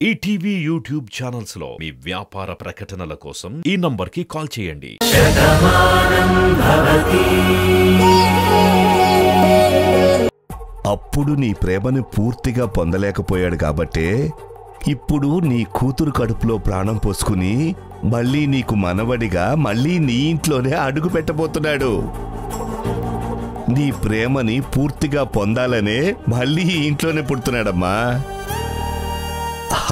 ETV YouTube channels లో మీ వ్యాపార ప్రకటనల కోసం ఈ నంబర్కి కాల్ చేయండి. అప్పుడు నీ ప్రేమను పూర్తిగా పొందలేకపోయాడు కాబట్టే ఇప్పుడు నీ కూతురు కడుపులో ప్రాణం పోసుకుని మళ్ళీ నీకు మనవడిగా మళ్ళీ నీ ఇంట్లోనే అడుగు పెట్టబోతున్నాడు. నీ ప్రేమని పూర్తిగా పొందాలనే మళ్ళీ ఈ ఇంట్లోనే పుడుతున్నాడమ్మా.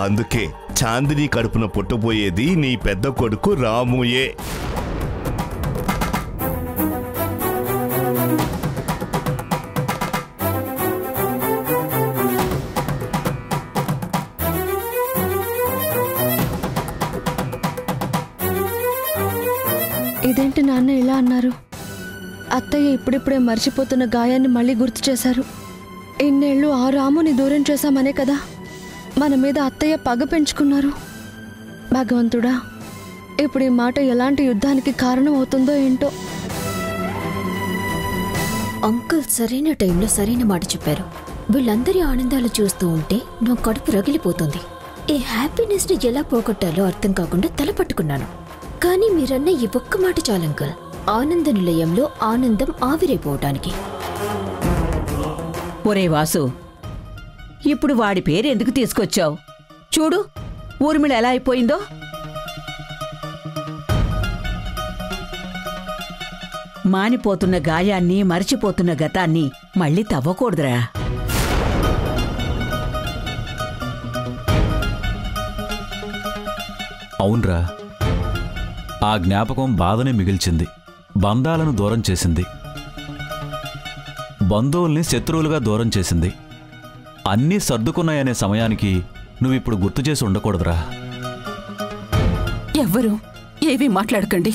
అందుకే చాందిని కడుపున పుట్టబోయేది నీ పెద్ద కొడుకు రాముయే. ఇదేంటి నాన్న ఇలా అన్నారు? అత్తయ్య ఇప్పుడిప్పుడే మర్చిపోతున్న గాయాన్ని మళ్ళీ గుర్తు చేశారు. ఇన్నేళ్ళు ఆ రాముని దూరం చేశామనే కదా మన మీద అత్తయ్య పగ పెంచుకున్నారు. భగవంతుడా, ఇప్పుడు ఈ మాట ఎలాంటి యుద్ధానికి కారణం అవుతుందో ఏంటో. అంకుల్ సరైన టైంలో సరైన మాట చెప్పారు. వీళ్ళందరి ఆనందాలు చూస్తూ ఉంటే నా కడుపు రగిలిపోతుంది. ఈ హ్యాపీనెస్ ని ఎలా పోగొట్టాలో అర్థం కాకుండా తల పట్టుకున్నాను. కానీ మీరన్న ఈ ఒక్క మాట చాలు అంకుల్, ఆనంద నిలయంలో ఆనందం ఆవిరైపోవటానికి. ఒరే వాసు, ఇప్పుడు వాడి పేరు ఎందుకు తీసుకొచ్చావు? చూడు ఊర్మిళ ఎలా అయిపోయిందో. మానిపోతున్న గాయాన్ని మరిచిపోతున్న గతాన్ని మళ్ళీ తవ్వకూడదురా. అవునరా, ఆ జ్ఞాపకం బాధనే మిగిల్చింది, బంధాలను దూరం చేసింది, బంధువుల్ని శత్రువులుగా దూరం చేసింది. అన్నీ సర్దుకున్నాయనే సమయానికి నువ్విప్పుడు గుర్తు చేసి ఉండకూడదురా. ఎవ్వరూ ఏవీ మాట్లాడకండి.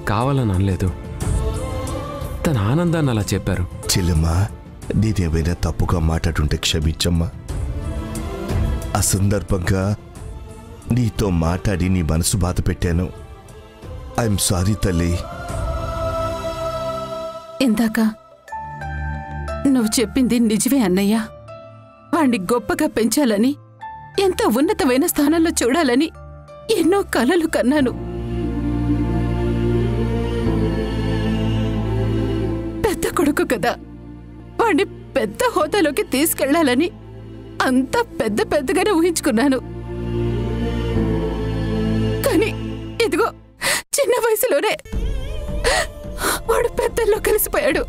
కావాలని అనలేదు, తన ఆనందాన్ని అలా చెప్పారు. చెల్లెమ్మా, నేనేమైనా తప్పుగా మాట్లాడుంటే క్షమించమ్మా. అసందర్భంగా నీతో మాట్లాడి నీ మనసు బాధ పెట్టాను. ఐఎమ్ సారీ తల్లి. ఇందాక నువ్వు చెప్పింది నిజమే అన్నయ్య. వాణ్ణి గొప్పగా పెంచాలని, ఎంతో ఉన్నతమైన స్థానంలో చూడాలని ఎన్నో కలలు కన్నాను. పెద్ద కొడుకు కదా, వాణ్ణి పెద్ద హోదాలోకి తీసుకెళ్లాలని అంతా పెద్ద పెద్దగానే ఊహించుకున్నాను. కానీ ఇదిగో చిన్న వయసులోనే వాడు పెద్దల్లో కలిసిపోయాడు.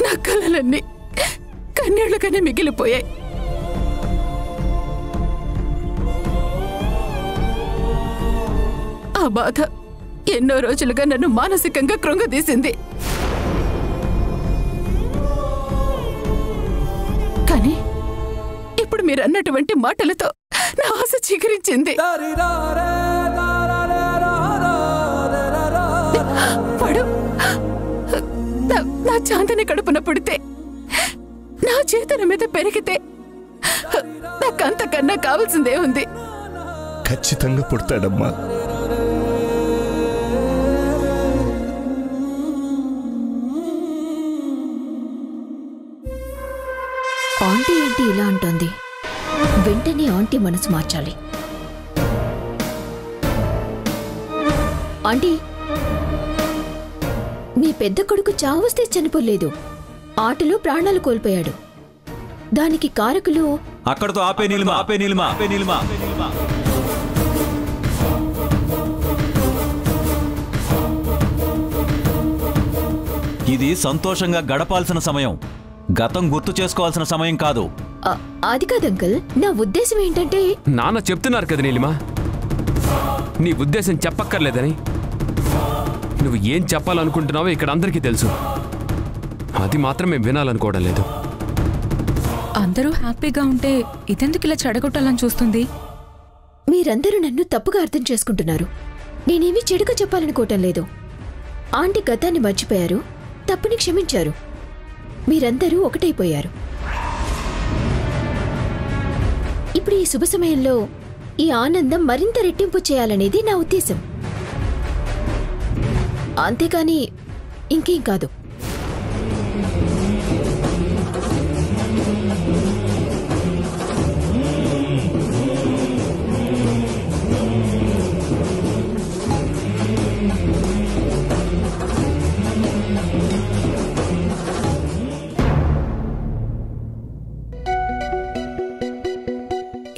నా కలలన్నీ కన్నీళ్లుగానే మిగిలిపోయాయి. ఆ బాధ ఎన్నో రోజులుగా నన్ను మానసికంగా కృంగదీసింది. కానీ ఇప్పుడు మీరన్నటువంటి మాటలతో నా ఆశ చిగురించింది. వాడు నా చాందని కడుపున పుడితే, నా చేతన మీద పెరిగితే నాకంతకన్నా కావాల్సిందే ఉంది. ఖచ్చితంగా పుడతాడమ్మా. ఆంటీ ఏంటి ఇలా అంటోంది? వెంటనే ఆంటీ మనసు మార్చాలి. ఆంటీ, మీ పెద్ద కొడుకు చావస్తే చనిపోలేదు, ఆటలో ప్రాణాలు కోల్పోయాడు. దానికి కారకులు అక్కడతో ఆపే నీలిమా, ఆపే నీలిమా, ఆపే నీలిమా. ఇది సంతోషంగా గడపాల్సిన సమయం, గతం గుర్తు చేసుకోవాల్సిన సమయం కాదు. అది కాదు అంకుల్, నా ఉద్దేశం ఏంటంటే... నాన్న చెప్తున్నారు కదా నీలిమా, నీ ఉద్దేశం చెప్పక్కర్లేదని. నువ్వు ఏం చెప్పాలనుకుంటున్నావో ఇక్కడ అందరికీ తెలుసు. అది మాత్రం మేము వినాలనుకోవడం లేదు. అందరూ హ్యాపీగా ఉంటే ఇదెందుకు ఇలా చెడగొట్టాలని చూస్తుంది? మీరందరూ నన్ను తప్పుగా అర్థం చేసుకుంటున్నారు. నేనేమీ చెడుగా చెప్పాలనుకోవటం లేదు. ఆంటీ గతాన్ని మర్చిపోయారు, తప్పుని క్షమించారు. మీరందరూ ఒకటైపోయారు. ఇప్పుడు ఈ శుభ సమయంలో ఈ ఆనందం మరింత రెట్టింపు చేయాలనేది నా ఉద్దేశం, అంతేకాని ఇంకేం కాదు.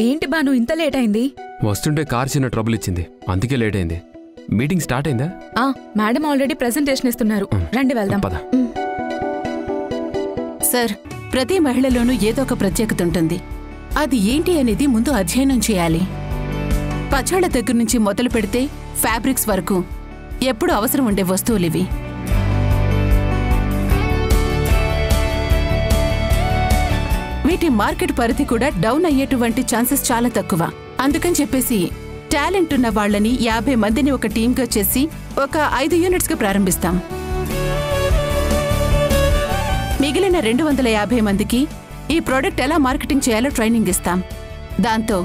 ఏంటి బాను ఇంత లేట్ అయింది? వస్తుంటే కార్ చిన్న ట్రబుల్ ఇచ్చింది, అందుకే లేట్ అయింది. మీటింగ్ స్టార్ట్ అయిందా? మేడం ఆల్రెడీ ప్రెజెంటేషన్ ఇస్తున్నారు, రండి వెళ్దాం. పద. సార్, ప్రతి మహిళలోనూ ఏదో ఒక ప్రత్యేకత ఉంటుంది. అది ఏంటి అనేది ముందు అధ్యయనం చేయాలి. పచ్చళ్ళ దగ్గర నుంచి మొదలు పెడితే ఫ్యాబ్రిక్స్ వరకు ఎప్పుడు అవసరం ఉండే వస్తువులివి. వీటి మార్కెట్ పరిధి కూడా డౌన్ అయ్యేటువంటి ఛాన్సెస్ చాలా తక్కువ. అందుకని చెప్పేసి టాలెంట్ ఉన్న వాళ్ళని 50 మందిని ఒక టీమ్గా చేసి ఒక 5 యూనిట్స్గా ప్రారంభిస్తాం. మిగిలిన 250 మందికి ఈ ప్రోడక్ట్ ఎలా మార్కెటింగ్ చేయాలో ట్రైనింగ్ ఇస్తాం. దాంతో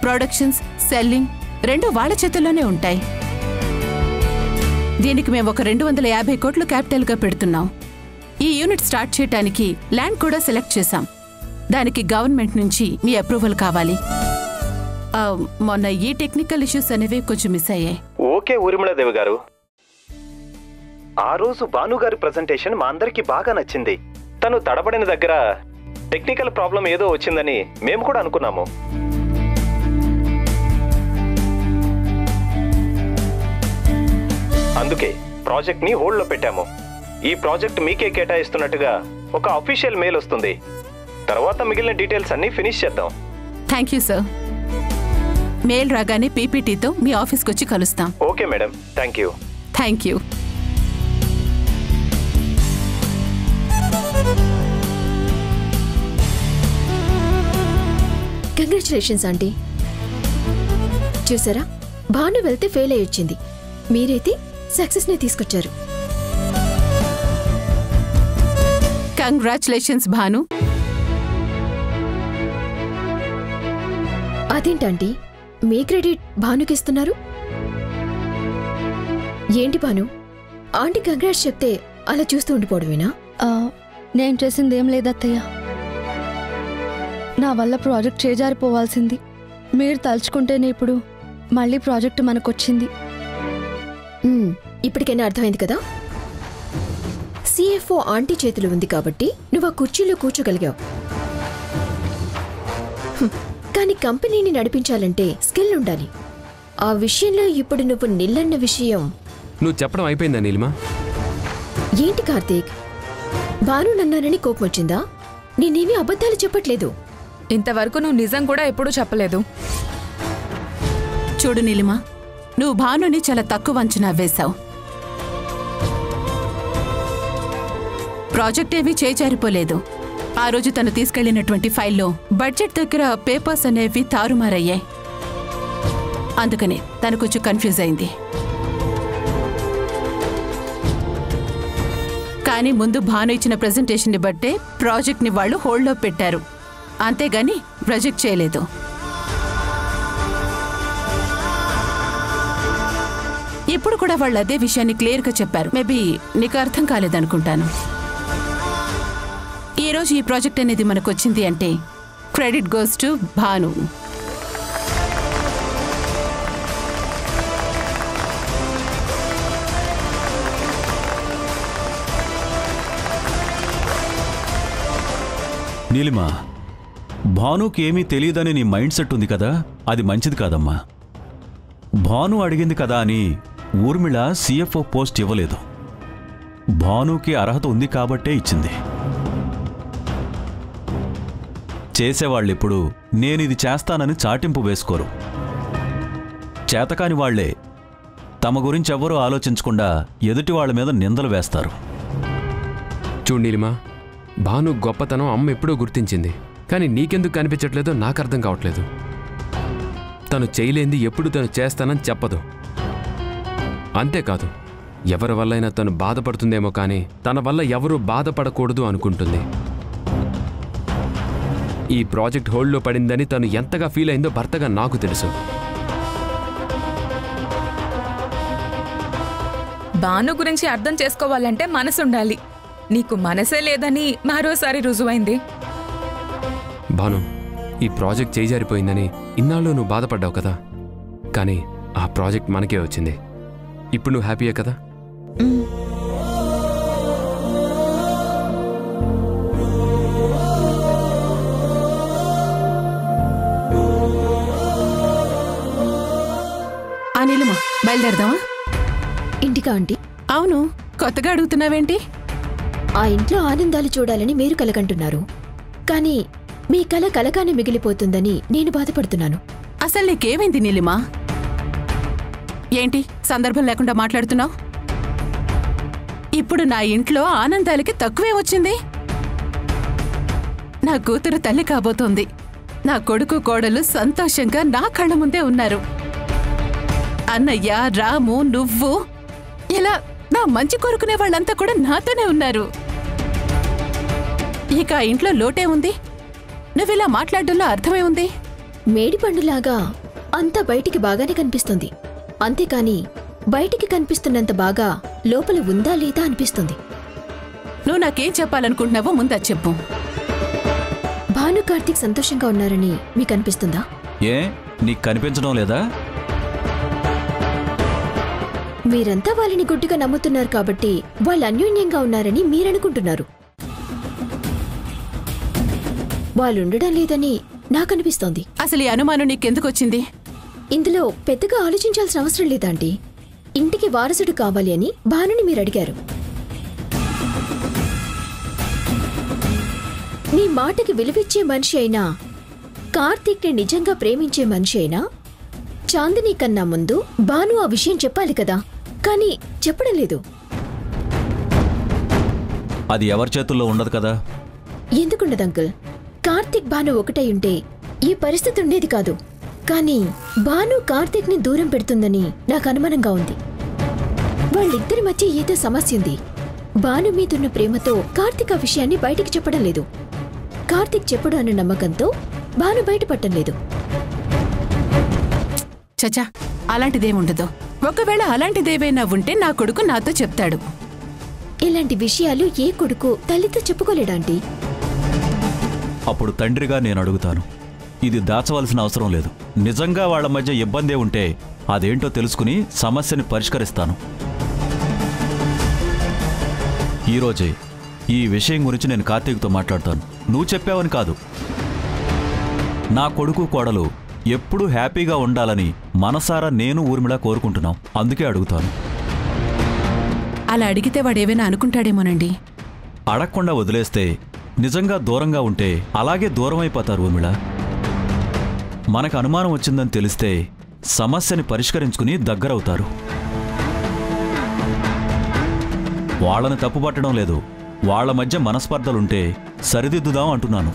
ప్రొడక్షన్స్, సెల్లింగ్ రెండు వాళ్ళ చేతుల్లోనే ఉంటాయి. దీనికి మేము ఒక 250 కోట్లు క్యాపిటల్గా పెడుతున్నాం. ఈ యూనిట్ స్టార్ట్ చేయడానికి ల్యాండ్ కూడా సెలెక్ట్ చేశాం. దానికి గవర్నమెంట్ నుంచి మీ అప్రూవల్ కావాలి. మొన్న ఈ టెక్నికల్ ఇష్యూస్ అనేవి కొంచెం మిస్ అయ్యాయి. ఓకే ఊర్మిళాదేవి గారు, ఆ రోజు భానుగారి ప్రెజెంటేషన్ మా అందరికీ బాగా నచ్చింది. తను తడబడిన దగ్గర టెక్నికల్ ప్రాబ్లం ఏదో వచ్చిందని మేము కూడా అనుకున్నాము. అందుకే ప్రాజెక్ట్ ని హోల్డ్ లో పెట్టాము. ఈ ప్రాజెక్ట్ మీకే కేటాయిస్తున్నట్టుగా ఒక అఫీషియల్ మెయిల్ వస్తుంది. తర్వాత మిగిలిన డీటెయిల్స్ అన్ని ఫినిష్ చేద్దాం. Thank you sir. మెయిల్ రాగానే పీపీటీతో మీ ఆఫీస్కి వచ్చి కలుస్తాం. Okay madam, thank you. Thank you. Congratulations aunty. చూసారా, భాను వెళ్తే ఫెయిల్ అయ్యి వచ్చింది, మీరైతే సక్సెస్ని తీసుకొచ్చారు. కంగ్రాచులేషన్స్ భాను. అదేంటంటీ మీ క్రెడిట్ భానుకిస్తున్నారు? ఏంటి భాను, ఆంటీ కంగ్రాట్స్ చెప్తే అలా చూస్తూ ఉండిపోవడమేనా? నేను చేసిందేం లేదత్తయ్య. నా వల్ల ప్రాజెక్ట్ చేజారిపోవాల్సింది. మీరు తలుచుకుంటేనే ఇప్పుడు మళ్ళీ ప్రాజెక్ట్ మనకొచ్చింది. ఇప్పటికైనా అర్థమైంది కదా. సిఎఫ్ఓ ఆంటీ చేతిలో ఉంది కాబట్టి నువ్వు ఆ కుర్చీలో కూర్చోగలిగావు. కానీ కంపెనీని నడిపించాలంటే స్కిల్ ఉండాలి. ఆ విషయంలో ఇప్పుడు నువ్వు నిల్లన్న విషయం నువ్వు చెప్పడం అయిపోయిందా నీలిమా? ఏంటి కార్తీక్, భాను నన్నానని కోపం వచ్చిందా? నేనేమీ అబద్ధాలు చెప్పట్లేదు. ఇంతవరకు నువ్వు నిజం కూడా ఎప్పుడూ చెప్పలేదు. చూడు నీలిమా, నువ్వు భానుని చాలా తక్కువ అంచనా వేశావు. ప్రాజెక్ట్ ఏమీ చేజారిపోలేదు. ఆ రోజు తను తీసుకెళ్లినటువంటి ఫైల్లో బడ్జెట్ దగ్గర పేపర్స్ అనేవి తారుమారయ్యాయి. అందుకని తను కొంచెం కన్ఫ్యూజ్ అయింది. కానీ ముందు భాను ఇచ్చిన ప్రెజెంటేషన్ని బట్టే ప్రాజెక్ట్ని వాళ్ళు హోల్డ్లో పెట్టారు, అంతేగాని ప్రొజెక్ట్ చేయలేదు. ఇప్పుడు కూడా వాళ్ళు అదే విషయాన్ని క్లియర్గా చెప్పారు. మేబీ నీకు అర్థం కాలేదనుకుంటాను. ఈరోజు ఈ ప్రాజెక్ట్ అనేది మనకు వచ్చింది అంటే credit goes to Bhanu. Neelima, భానుకి ఏమీ తెలియదని నీ మైండ్ సెట్ ఉంది కదా, అది మంచిది కాదమ్మా. భాను అడిగింది కదా అని ఊర్మిళ సిఎఫ్ఓ పోస్ట్ ఇవ్వలేదు. భానుకి అర్హత ఉంది కాబట్టే ఇచ్చింది. చేసేవాళ్ళిప్పుడు నేనిది చేస్తానని చాటింపు వేసుకోరు. చేతకాని వాళ్లే తమ గురించి ఎవ్వరూ ఆలోచించకుండా ఎదుటి వాళ్ళ మీద నిందలు వేస్తారు. చూడు నీలిమా, భాను గొప్పతనం అమ్మ ఎప్పుడో గుర్తించింది. కానీ నీకెందుకు కనిపించట్లేదో నాకు అర్థం కావట్లేదు. తను చేయలేంది ఎప్పుడు తను చేస్తానని చెప్పదు. అంతేకాదు, ఎవరి వల్లైనా తను బాధపడుతుందేమో కానీ తన వల్ల ఎవరూ బాధపడకూడదు అనుకుంటుంది. ఈ ప్రాజెక్ట్ హోల్డ్లో పడిందని తను ఎంతగా ఫీల్ అయిందో భర్తగా నాకు తెలుసు. భాను గురించి అర్థం చేసుకోవాలంటే మనసుండాలి. నీకు మనసే లేదని మరోసారి రుజువైంది. భాను, ఈ ప్రాజెక్ట్ చేజారిపోయిందని ఇన్నాళ్ళు నువ్వు బాధపడ్డావు కదా, కానీ ఆ ప్రాజెక్ట్ మనకే వచ్చింది. ఇప్పుడు నువ్వు హ్యాపీయే కదా? అనిలమా, బయలుదేరదామా? ఇంటికా ఆంటీ? అవును, కొత్తగా అడుగుతున్నావేంటి? ఆ ఇంట్లో ఆనందాలు చూడాలని మీరు కలకంటున్నారు, కానీ మీ కల కలగానే మిగిలిపోతుందని నేను బాధపడుతున్నాను. అసలు నీకేమైంది నీలిమా? ఏంటి సందర్భం లేకుండా మాట్లాడుతున్నావు? ఇప్పుడు నా ఇంట్లో ఆనందాలకి తక్కువే వచ్చింది. నా కూతురు తల్లి కాబోతోంది. నా కొడుకు కోడలు సంతోషంగా నా కళ్ళ ముందే ఉన్నారు. అన్నయ్య, రాము, నువ్వు, ఇలా నా మంచి కోరుకునే వాళ్ళంతా కూడా నాతోనే ఉన్నారు. ఇక ఆ ఇంట్లో లోటే ఉంది. నువ్విలా మాట్లాడడంలో అర్థమే ఉంది. మేడిపండులాగా అంతా బయటికి బాగానే కనిపిస్తుంది, అంతేకాని బయటికి కనిపిస్తున్నంత బాగా లోపల ఉందా లేదా అనిపిస్తుంది. నువ్వు నాకేం చెప్పాలనుకుంటున్నావో ముందా చెప్పు. భాను కార్తీక్ సంతోషంగా ఉన్నారని మీకు అనిపిస్తుందా? ఏ, నీకు కనిపించడం లేదా? మీరంతా వాళ్ళని గుడ్డిగా నమ్ముతున్నారు కాబట్టి వాళ్ళు అన్యోన్యంగా ఉన్నారని మీరనుకుంటున్నారు. వాళ్ళుండడం లేదని నాకనిపిస్తోంది. అసలు ఈ అనుమానం నీకెందుకొచ్చింది? ఇందులో పెద్దగా ఆలోచించాల్సిన అవసరం లేదాంటీ. ఇంటికి వారసుడు కావాలి అని భానుని మీరు అడిగారు. మీ మాటకి విలువిచ్చే మనిషి అయినా, కార్తీక్ని నిజంగా ప్రేమించే మనిషి అయినా, చాందిని కన్నా ముందు భాను ఆ విషయం చెప్పాలి కదా, కానీ చెప్పడం లేదు. అది ఎవరి చేతుల్లో ఉండదు కదా. ఎందుకుండదు అంకుల్? కార్తీక్ భాను ఒకటై ఉంటే ఈ పరిస్థితి ఉండేది కాదు. కానీ భాను కార్తీక్ ని దూరం పెడుతుందని నాకు అనుమానంగా ఉంది. వాళ్ళిద్దరి మధ్య ఏదో సమస్య ఉంది. భాను మీదున్న ప్రేమతో కార్తీక్ ఆ విషయాన్ని బయటికి చెప్పడం లేదు. కార్తీక్ చెప్పడు అన్న నమ్మకంతో భాను బయటపడటం లేదు. చచా, అలాంటిదేముండదు. ఒకవేళ అలాంటిదేవైనా ఉంటే నా కొడుకు నాతో చెప్తాడు. ఇలాంటి విషయాలు ఏ కొడుకు తల్లితో చెప్పుకోలేడాంటీ. అప్పుడు తండ్రిగా నేను అడుగుతాను, ఇది దాచవలసిన అవసరం లేదు. నిజంగా వాళ్ల మధ్య ఇబ్బందే ఉంటే అదేంటో తెలుసుకుని సమస్యని పరిష్కరిస్తాను. ఈరోజే ఈ విషయం గురించి నేను కార్తీక్తో మాట్లాడతాను. నువ్వు చెప్పావని కాదు, నా కొడుకు కోడలు ఎప్పుడూ హ్యాపీగా ఉండాలని మనసారా నేను ఊర్మిళ కోరుకుంటున్నాం. అందుకే అడుగుతాను. అలా అడిగితే వాడేమైనా అనుకుంటాడేమోనండి. అడగకుండా వదిలేస్తే నిజంగా దూరంగా ఉంటే అలాగే దూరం అయిపోతారు ఊర్మిళ. మనకు అనుమానం వచ్చిందని తెలిస్తే సమస్యని పరిష్కరించుకుని దగ్గరవుతారు. వాళ్ళని తప్పుపట్టడం లేదు, వాళ్ల మధ్య మనస్పర్ధలుంటే సరిదిద్దుదాం అంటున్నాను.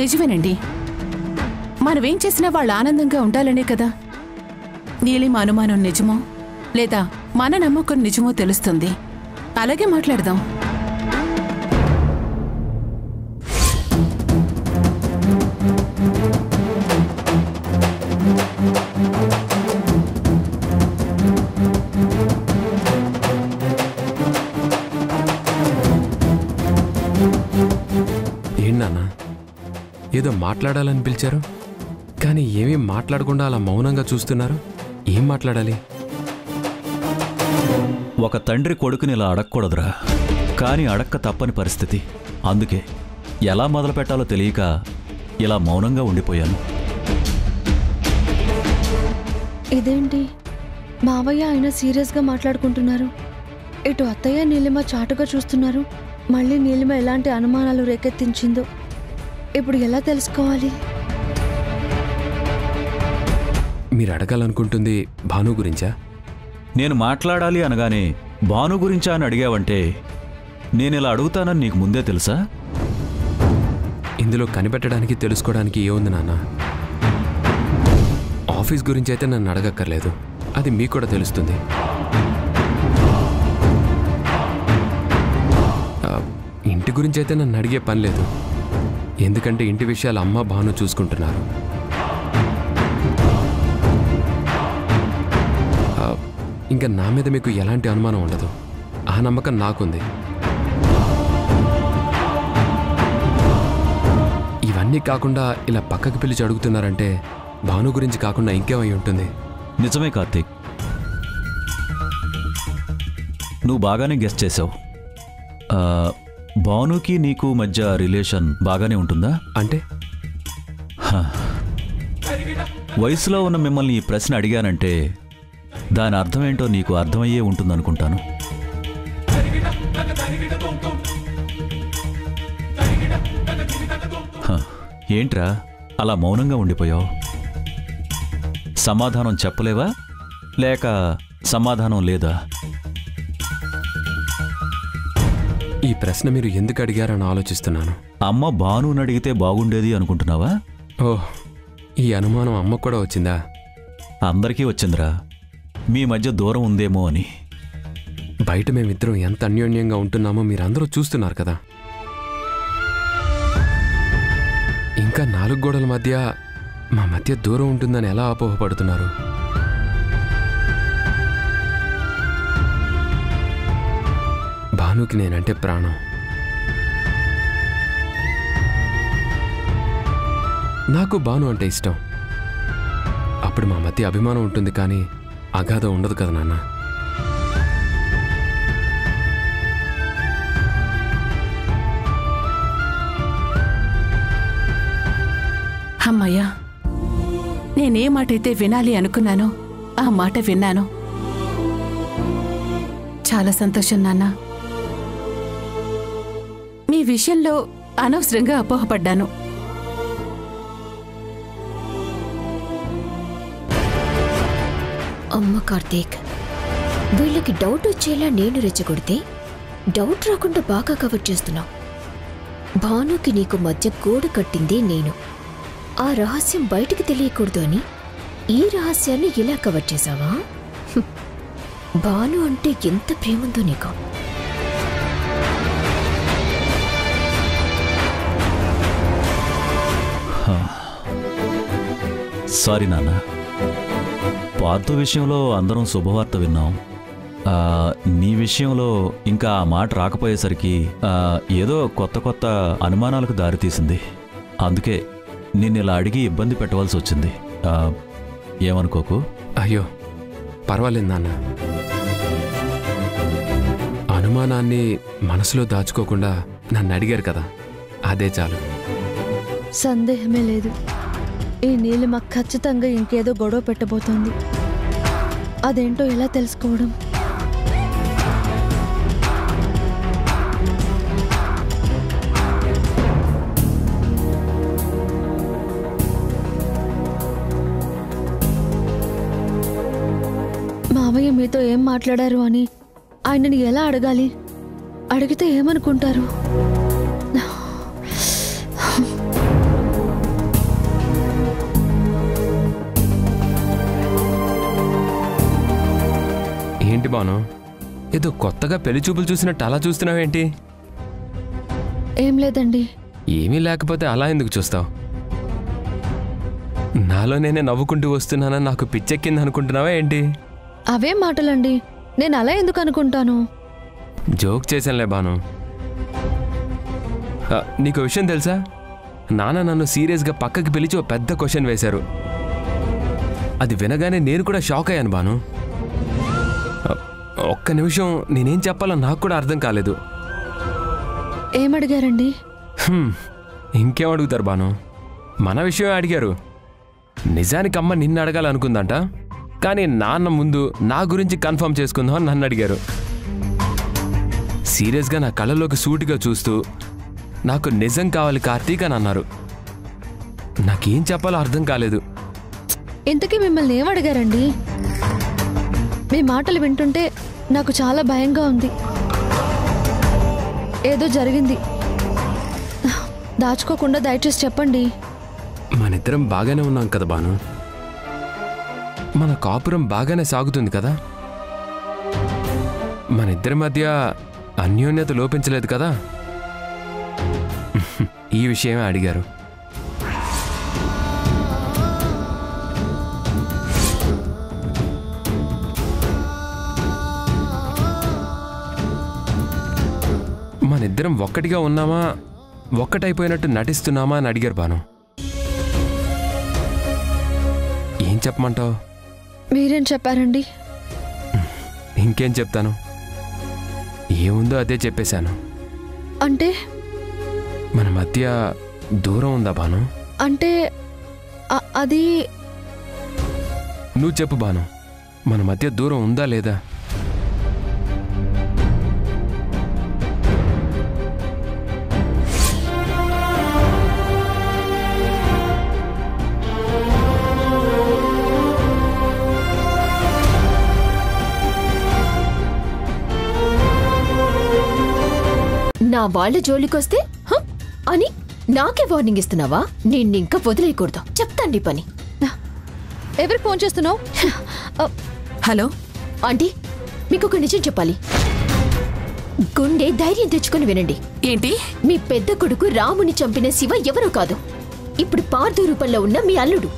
నిజమేనండి, మనమేం చేసినా వాళ్ళు ఆనందంగా ఉండాలనే కదా. నీలిమ అనుమానం నిజమో లేదా మన నమ్మకం నిజమో తెలుస్తుంది. అలాగే మాట్లాడదాం. ఏంటన్నా, ఏదో మాట్లాడాలని పిలిచారు, కానీ ఏమీ మాట్లాడకుండా అలా మౌనంగా చూస్తున్నారు. ఏం మాట్లాడాలి? ఒక తండ్రి కొడుకుని ఇలా అడగకూడదురా, కానీ అడక్క తప్పని పరిస్థితి. అందుకే ఎలా మొదలు పెట్టాలో తెలియక ఇలా మౌనంగా ఉండిపోయాను. ఇదేంటి మావయ్య ఆయన సీరియస్గా మాట్లాడుకుంటున్నారు? ఇటు అత్తయ్య నీలిమ చాటుగా చూస్తున్నారు. మళ్ళీ నీలిమ ఎలాంటి అనుమానాలు రేకెత్తించిందో ఇప్పుడు ఎలా తెలుసుకోవాలి? మీరు అడగాలనుకుంటుంది భాను గురించా? నేను మాట్లాడాలి అనగానే భాను గురించా అని అడిగావంటే నేనిలా అడుగుతానని నీకు ముందే తెలుసా? ఇందులో కనిపెట్టడానికి తెలుసుకోవడానికి ఏముంది నాన్న? ఆఫీస్ గురించి అయితే నన్ను అడగక్కర్లేదు, అది మీకు కూడా తెలుస్తుంది. ఇంటి గురించి అయితే నన్ను అడిగే పని లేదు, ఎందుకంటే ఇంటి విషయాలు అమ్మ భాను చూసుకుంటున్నారు. ఇంకా నా మీద మీకు ఎలాంటి అనుమానం ఉండదు, ఆ నమ్మకం నాకుంది. ఇవన్నీ కాకుండా ఇలా పక్కకి పిలిచి అడుగుతున్నారంటే భాను గురించి కాకుండా ఇంకేమై ఉంటుంది. నిజమే కార్తీక్, నువ్వు బాగానే గెస్ చేసావు. భానుకి నీకు మధ్య రిలేషన్ బాగానే ఉంటుందా? అంటే వయసులో ఉన్న మిమ్మల్ని ఈ ప్రశ్న అడిగానంటే దాని అర్థం ఏంటో నీకు అర్థమయ్యే ఉంటుందనుకుంటాను. ఏంట్రా అలా మౌనంగా ఉండిపోయావు? సమాధానం చెప్పలేవా లేక సమాధానం లేదా? ఈ ప్రశ్న మీరు ఎందుకు అడిగారని ఆలోచిస్తున్నాను. అమ్మ భానుని అడిగితే బాగుండేది అనుకుంటున్నావా? ఓహ్, ఈ అనుమానం అమ్మకు కూడా వచ్చిందా? అందరికీ వచ్చిందిరా, మీ మధ్య దూరం ఉందేమో అని. బయట మేమిద్దరం ఎంత అన్యోన్యంగా ఉంటున్నామో మీరందరూ చూస్తున్నారు కదా. ఇంకా 4 గోడల మధ్య మా మధ్య దూరం ఉంటుందని ఎలా అపోహపడుతున్నారు? భానుకి నేనంటే ప్రాణం. నాకు భాను అంటే ఇష్టం. అప్పుడు మా మధ్య అభిమానం ఉంటుంది, కానీ అగాధం ఉండదు కదా నాన్న. అమ్మయ్యా, నేనే మాటైతే వినాలి అనుకున్నానో ఆ మాట విన్నాను. చాలా సంతోషం నాన్న. మీ విషయంలో అనవసరంగా అపోహపడ్డాను. అమ్మ కార్తీక్, వీళ్ళకి డౌట్ వచ్చేలా నేను రెచ్చగొడితే డౌట్ రాకుండా బాగా కవర్ చేస్తున్నావు. భానుకి నీకు మధ్య గోడ కట్టిందే నేను. ఆ రహస్యం బయటికి తెలియకూడదు అని ఈ రహస్యాన్ని ఇలా కవర్ చేశావా? భాను అంటే ఎంత ప్రేముందో నీకు. సారీ నాన్న, పార్థు విషయంలో అందరం శుభవార్త విన్నాం. నీ విషయంలో ఇంకా ఆ మాట రాకపోయేసరికి ఏదో కొత్త అనుమానాలకు దారితీసింది. అందుకే నిన్ను ఇలా అడిగి ఇబ్బంది పెట్టవలసి వచ్చింది. ఏమనుకోకు. అయ్యో పర్వాలేదు నాన్న. అనుమానాన్ని మనసులో దాచుకోకుండా నన్ను అడిగారు కదా, అదే చాలు. సందేహమే లేదు, ఈ నీలిమ ఖచ్చితంగా ఇంకేదో గొడవ పెట్టబోతోంది. అదేంటో ఎలా తెలుసుకోవడం? మావయ్య మీతో ఏం మాట్లాడారు అని ఆయనని ఎలా అడగాలి? అడిగితే ఏమనుకుంటారు? ఏంటి బాను, ఏదో కొత్తగా పెళ్లి చూపులు చూసినట్టు అలా చూస్తున్నావేంటి? ఏం లేదండి. ఏమీ లేకపోతే అలా ఎందుకు చూస్తావు? నాలో నేనే నవ్వుకుంటూ వస్తున్నానని నాకు పిచ్చెక్కింది అనుకుంటున్నావా ఏంటి? అవే మాటలండి, నేను అలా ఎందుకు అనుకుంటాను? జోక్ చేశానులే బాను. నీకు విషయం తెలుసా? నాన్న నన్ను సీరియస్గా పక్కకి పిలిచి ఓ పెద్ద క్వశ్చన్ వేశారు. అది వినగానే నేను కూడా షాక్ అయ్యాను బాను. ఒక్క నిమిషం నేనేం చెప్పాలో నాకు కూడా అర్థం కాలేదు. ఏమడిగారండి? ఇంకేం అడుగుతారు బాను, మన విషయం అడిగారు. నిజానికి అమ్మ నిన్ను అడగాలనుకుందంట, కానీ నాన్న ముందు నా గురించి కన్ఫర్మ్ చేసుకుందామని నన్ను అడిగారు. సీరియస్గా నా కళ్ళలోకి సూటిగా చూస్తూ నాకు నిజం కావాలి కార్తీక్ అని అన్నారు. నాకేం చెప్పాలో అర్థం కాలేదు. ఇంతకీ మిమ్మల్ని ఏమడిగారండి? మీ మాటలు వింటుంటే నాకు చాలా భయంగా ఉంది. ఏదో జరిగింది. దాచుకోకుండా దయచేసి చెప్పండి. మనిద్దరం బాగానే ఉన్నాం కదా బాను. మన కాపురం బాగానే సాగుతుంది కదా. మనిద్దరి మధ్య అన్యోన్యత లోపించలేదు కదా. ఈ విషయమే అడిగారు. మనిద్దరం ఒక్కటిగా ఉన్నామా, ఒక్కటైపోయినట్టు నటిస్తున్నామా అని అడిగారు బాను. ఏం చెప్పమంటావు? మీరేం చెప్పారండి? ఇంకేం చెప్తాను, ఏముందో అదే చెప్పేశాను. అంటే మన మధ్య దూరం ఉందా బాను? అంటే అది నువ్వు చెప్పు బాను, మన మధ్య దూరం ఉందా లేదా? నా వాళ్ళ జోలికొస్తే అని నాకే వార్నింగ్ ఇస్తున్నావా? నిన్నింకా వదిలేయకూడదు. చెప్తాండి పని. ఎవరికి ఫోన్ చేస్తున్నావు? హలో ఆంటీ, మీకు ఒక నిజం చెప్పాలి. గుండె ధైర్యం తెచ్చుకొని వినండి. ఏంటి? మీ పెద్ద కొడుకు రాముని చంపిన శివ ఎవరో కాదు, ఇప్పుడు పార్థు రూపంలో ఉన్న మీ అల్లుడు.